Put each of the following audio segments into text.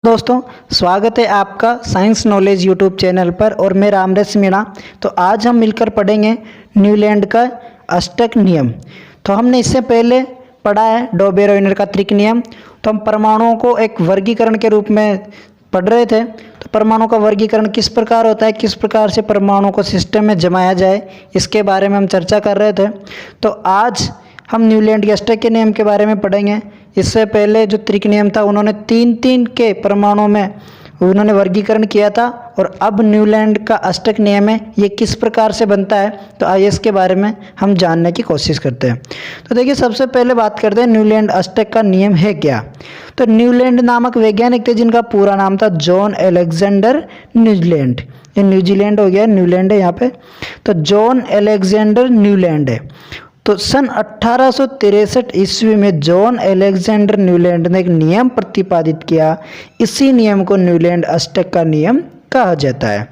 दोस्तों, स्वागत है आपका साइंस नॉलेज यूट्यूब चैनल पर और मैं रामरेश मीणा। तो आज हम मिलकर पढ़ेंगे न्यूलैंड का अष्टक नियम। तो हमने इससे पहले पढ़ा है डो बेरोइनर का त्रिक नियम। तो हम परमाणुओं को एक वर्गीकरण के रूप में पढ़ रहे थे। तो परमाणु का वर्गीकरण किस प्रकार होता है, किस प्रकार से परमाणु को सिस्टम में जमाया जाए, इसके बारे में हम चर्चा कर रहे थे। तो आज हम न्यूलैंड के अष्टक के नियम के बारे में पढ़ेंगे। इससे पहले जो त्रिक नियम था उन्होंने तीन तीन के परमाणुओं में उन्होंने वर्गीकरण किया था, और अब न्यूलैंड का अष्टक नियम है ये किस प्रकार से बनता है। तो आइए इसके बारे में हम जानने की कोशिश करते हैं। तो देखिए, सबसे पहले बात करते हैं न्यूलैंड अष्टक का नियम है क्या। तो न्यूलैंड नामक वैज्ञानिक थे जिनका पूरा नाम था जॉन अलेक्जेंडर न्यूलैंड। ये न्यूजीलैंड हो गया, न्यूलैंड है यहाँ पे। तो जॉन अलेक्जेंडर न्यूलैंड है। तो सन 1863 ईस्वी में जॉन अलेक्जेंडर न्यूलैंड ने एक नियम प्रतिपादित किया। इसी नियम को न्यूलैंड अष्टक का नियम कहा जाता है।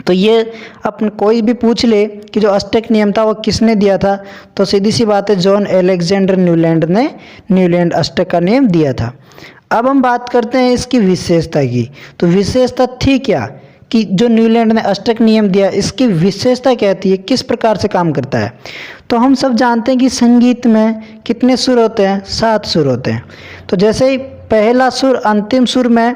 तो ये अपन कोई भी पूछ ले कि जो अष्टक नियम था वो किसने दिया था, तो सीधी सी बात है जॉन अलेक्जेंडर न्यूलैंड ने न्यूलैंड अष्टक का नियम दिया था। अब हम बात करते हैं इसकी विशेषता की। तो विशेषता थी क्या कि जो न्यूलैंड ने अष्टक नियम दिया, इसकी विशेषता क्या थी, किस प्रकार से काम करता है। तो हम सब जानते हैं कि संगीत में कितने सुर होते हैं, 7 सुर होते हैं। तो जैसे ही पहला सुर अंतिम सुर में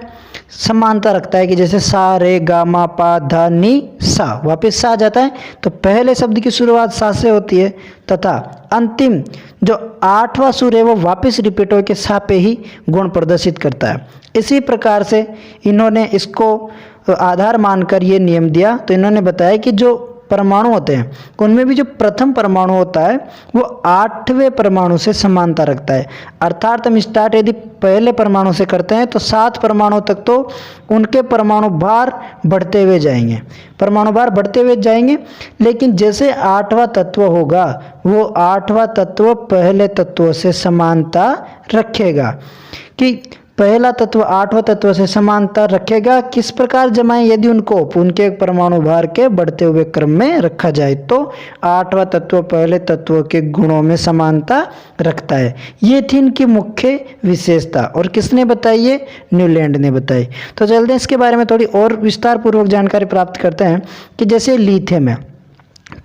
समानता रखता है कि जैसे सा रे गा मा पा धा नी सा, वापस सा आ जाता है। तो पहले शब्द की शुरुआत सा से होती है तथा अंतिम जो 8वां सुर है वो वापस रिपीट होकर सा पे ही गुण प्रदर्शित करता है। इसी प्रकार से इन्होंने इसको आधार मानकर ये नियम दिया। तो इन्होंने बताया कि जो परमाणु होते हैं उनमें भी जो प्रथम परमाणु होता है वो 8वें परमाणु से समानता रखता है। अर्थात हम स्टार्ट यदि पहले परमाणु से करते हैं तो 7 परमाणु तक तो उनके परमाणु भार बढ़ते हुए जाएंगे, परमाणु भार बढ़ते हुए जाएंगे। लेकिन जैसे 8वां तत्व होगा वो 8वां तत्व पहले तत्व से समानता रखेगा। कि पहला तत्व 8वां तत्व से समानता रखेगा। किस प्रकार जमाएं, यदि उनको उनके परमाणु भार के बढ़ते हुए क्रम में रखा जाए तो 8वां तत्व पहले तत्व के गुणों में समानता रखता है। ये थी इनकी मुख्य विशेषता। और किसने बताई, ये न्यूलैंड ने बताई। तो चलते हैं इसके बारे में थोड़ी और विस्तार पूर्वक जानकारी प्राप्त करते हैं। कि जैसे लिथियम है,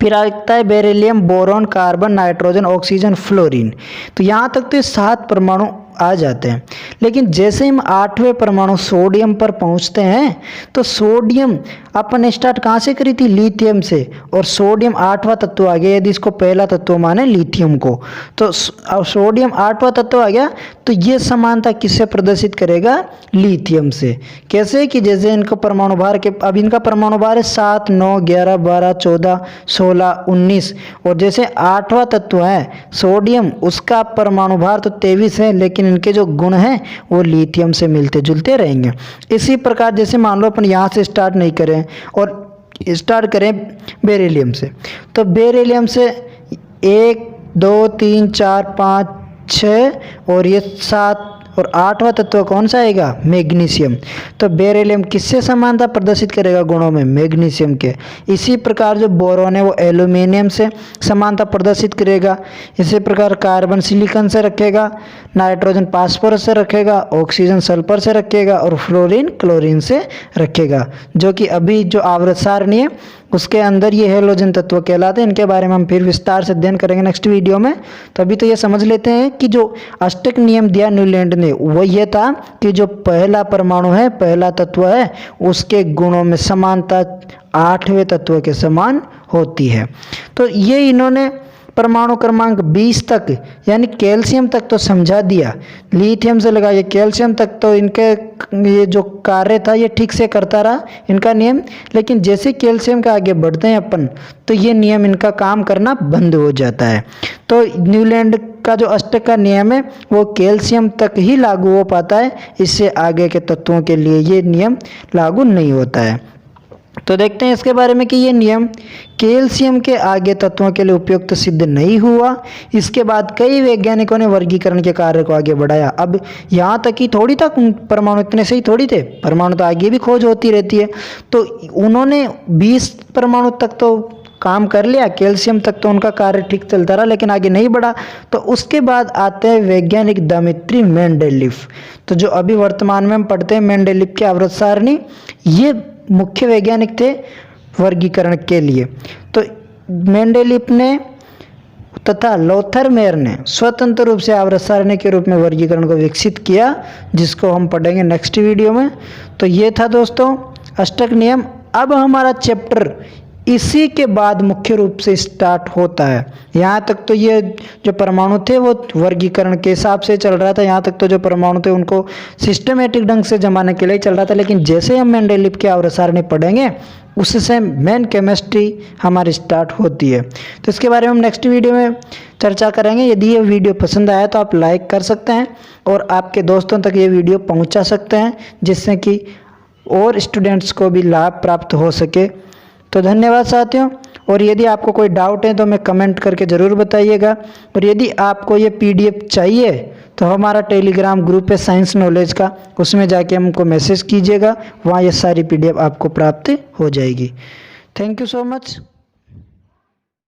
फिर आता है beryllium, boron, carbon, nitrogen, oxygen, fluorine. तो यहाँ तक तो ये 7 परमाणु आ जाते हैं। लेकिन जैसे हम 8वें परमाणु सोडियम पर पहुँचते हैं तो सोडियम अपन स्टार्ट कहाँ से करी थी, लिथियम से। और सोडियम 8वां तत्व आ गया यदि इसको पहला तत्व माने लिथियम को। तो सोडियम 8वां तत्व आ गया तो ये समानता किससे प्रदर्शित करेगा, लिथियम से। कैसे कि जैसे इनको परमाणु भार के, अब इनका परमाणु भार है 7, 9, 11, 12, 14, 16, 19। और जैसे 8वां तत्व है सोडियम, उसका परमाणु भार तो 23 है, लेकिन इनके जो गुण हैं वो लिथियम से मिलते जुलते रहेंगे। इसी प्रकार जैसे मान लो अपन यहाँ से स्टार्ट नहीं करें और स्टार्ट करें बेरिलियम से, तो बेरिलियम से 1, 2, 3, 4, 5, 6 और ये 7 और 8वां तत्व कौन सा आएगा, मैग्नीशियम। तो बेरिलियम किससे समानता प्रदर्शित करेगा गुणों में, मैग्नीशियम के। इसी प्रकार जो बोरॉन है वो एल्यूमिनियम से समानता प्रदर्शित करेगा। इसी प्रकार कार्बन सिलिकॉन से रखेगा, नाइट्रोजन फास्फोरस से रखेगा, ऑक्सीजन सल्फर से रखेगा और फ्लोरीन क्लोरीन से रखेगा। जो कि अभी जो आवर्त सारणी है उसके अंदर ये हैलोजन तत्व कहलाते हैं। इनके बारे में हम फिर विस्तार से अध्ययन करेंगे नेक्स्ट वीडियो में। तो अभी तो ये समझ लेते हैं कि जो अष्टक नियम दिया न्यूलैंड ने वो ये था कि जो पहला परमाणु है, पहला तत्व है, उसके गुणों में समानता 8वें तत्व के समान होती है। तो ये इन्होंने परमाणु क्रमांक 20 तक यानी कैल्शियम तक तो समझा दिया। लिथियम से लगा ये कैल्शियम तक तो इनके ये जो कार्य था ये ठीक से करता रहा इनका नियम। लेकिन जैसे कैल्शियम का आगे बढ़ते हैं अपन तो ये नियम इनका काम करना बंद हो जाता है। तो न्यूलैंड का जो अष्टक का नियम है वो कैल्शियम तक ही लागू हो पाता है, इससे आगे के तत्वों के लिए ये नियम लागू नहीं होता है। तो देखते हैं इसके बारे में कि ये नियम कैल्शियम के आगे तत्वों के लिए उपयुक्त सिद्ध नहीं हुआ। इसके बाद कई वैज्ञानिकों ने वर्गीकरण के कार्य को आगे बढ़ाया। अब यहाँ तक ही थोड़ी तक परमाणु इतने सही थोड़ी थे, परमाणु तो आगे भी खोज होती रहती है। तो उन्होंने 20 परमाणु तक तो काम कर लिया, कैल्शियम तक तो उनका कार्य ठीक चलता रहा लेकिन आगे नहीं बढ़ा। तो उसके बाद आते हैं वैज्ञानिक दमित्री मेंडेलीव। तो जो अभी वर्तमान में हम पढ़ते हैं मेंडेलीव की आवर्त सारणी, ये मुख्य वैज्ञानिक थे वर्गीकरण के लिए। तो मेंडेलीव ने तथा लोथरमेयर ने स्वतंत्र रूप से आवर्त सारणी के रूप में वर्गीकरण को विकसित किया, जिसको हम पढ़ेंगे नेक्स्ट वीडियो में। तो ये था दोस्तों अष्टक नियम। अब हमारा चैप्टर इसी के बाद मुख्य रूप से स्टार्ट होता है। यहाँ तक तो ये जो परमाणु थे वो वर्गीकरण के हिसाब से चल रहा था, यहाँ तक तो जो परमाणु थे उनको सिस्टमेटिक ढंग से जमाने के लिए चल रहा था। लेकिन जैसे हम मेंडेलीव की आवर्त सारणी पढ़ेंगे उससे मेन केमिस्ट्री हमारी स्टार्ट होती है। तो इसके बारे में हम नेक्स्ट वीडियो में चर्चा करेंगे। यदि ये वीडियो पसंद आया तो आप लाइक कर सकते हैं और आपके दोस्तों तक ये वीडियो पहुंचा सकते हैं, जिससे कि और स्टूडेंट्स को भी लाभ प्राप्त हो सके। तो धन्यवाद साथियों। और यदि आपको कोई डाउट है तो हमें कमेंट करके ज़रूर बताइएगा। और यदि आपको ये PDF चाहिए तो हमारा टेलीग्राम ग्रुप है साइंस नॉलेज का, उसमें जाके हमको मैसेज कीजिएगा, वहाँ ये सारी PDF आपको प्राप्त हो जाएगी। Thank you so much.